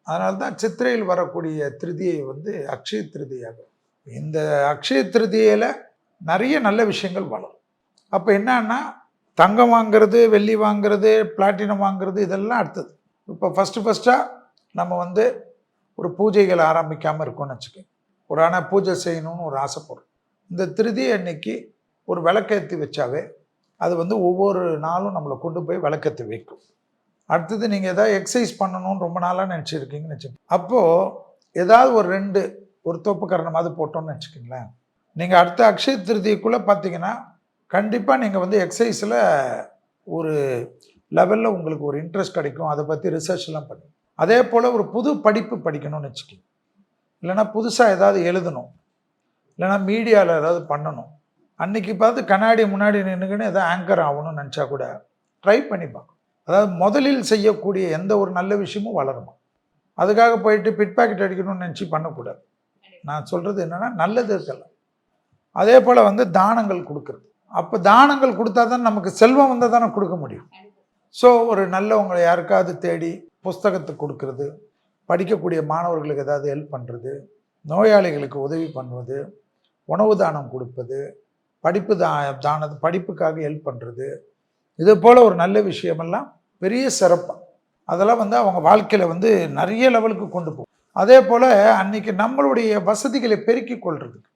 அதனால தான் சித்திரையில் வரக்கூடிய திருதியை வந்து அக்ஷய திருதியாக. இந்த அக்ஷய திருதியில் நிறைய நல்ல விஷயங்கள் வளரும். அப்போ என்னன்னா, தங்கம் வாங்கிறது, வெள்ளி வாங்கிறது, பிளாட்டினம் வாங்கிறது இதெல்லாம் அடுத்தது. இப்போ ஃபஸ்ட்டாக நம்ம வந்து ஒரு பூஜைகள் ஆரம்பிக்காமல் இருக்கோம்னு வச்சுக்கோங்க. ஒரு ஆனால் பூஜை செய்யணும்னு ஒரு ஆசைப்படுறோம். இந்த திருதி அன்னைக்கு ஒரு விளக்கேற்றி வச்சாவே அது வந்து ஒவ்வொரு நாளும் நம்மளை கொண்டு போய் விளக்கேற்றி வைக்கும். அடுத்தது நீங்கள் எதாவது எக்ஸசைஸ் பண்ணணும்னு ரொம்ப நாளாக நினச்சிருக்கீங்கன்னு வச்சுக்கோங்க. அப்போது ஏதாவது ஒரு தோப்பு கரணமாவது போட்டோம்னு வச்சுக்கோங்களேன். நீங்கள் அடுத்த அக்ஷய திருதிக்குள்ளே பார்த்தீங்கன்னா கண்டிப்பாக நீங்கள் வந்து எக்ஸசைஸில் ஒரு லெவலில் உங்களுக்கு ஒரு இன்ட்ரெஸ்ட் கிடைக்கும். அதை பற்றி ரிசர்ச்லாம் பண்ணுங்க. அதே போல் ஒரு புது படிப்பு படிக்கணும்னு வச்சுக்கோங்க. இல்லைனா புதுசாக ஏதாவது எழுதணும், இல்லைனா மீடியாவில் ஏதாவது பண்ணணும். அன்றைக்கி பார்த்து கண்ணாடி முன்னாடி நின்றுக்கின்னு எதாவது ஆங்கர் ஆகணும்னு நினச்சா கூட ட்ரை பண்ணி பார்க்கணும். அதாவது முதலில் செய்யக்கூடிய எந்த ஒரு நல்ல விஷயமும் வளருமா. அதுக்காக போயிட்டு பிட் பாக்கெட் அடிக்கணும்னு நினச்சி பண்ணக்கூடாது. நான் சொல்கிறது என்னென்னா நல்லது இருக்கலாம். அதே போல் வந்து தானங்கள் கொடுக்குறது. அப்போ தானங்கள் கொடுத்தா தான் நமக்கு செல்வம் வந்தால் தானே கொடுக்க முடியும். ஸோ ஒரு நல்லவங்களை யாருக்காவது தேடி புஸ்தகத்தை கொடுக்கறது, படிக்கக்கூடிய மாணவர்களுக்கு ஏதாவது ஹெல்ப் பண்ணுறது, நோயாளிகளுக்கு உதவி பண்ணுவது, உணவு தானம் கொடுப்பது, படிப்புக்காக ஹெல்ப் பண்ணுறது, இது போல் ஒரு நல்ல விஷயமெல்லாம் பெரிய சிறப்பாக அதெல்லாம் வந்து அவங்க வாழ்க்கையில் வந்து நிறைய லெவலுக்கு கொண்டு போகும். அதே போல் அன்றைக்கி நம்மளுடைய வசதிகளை பெருக்கிக் கொள்றதுக்கு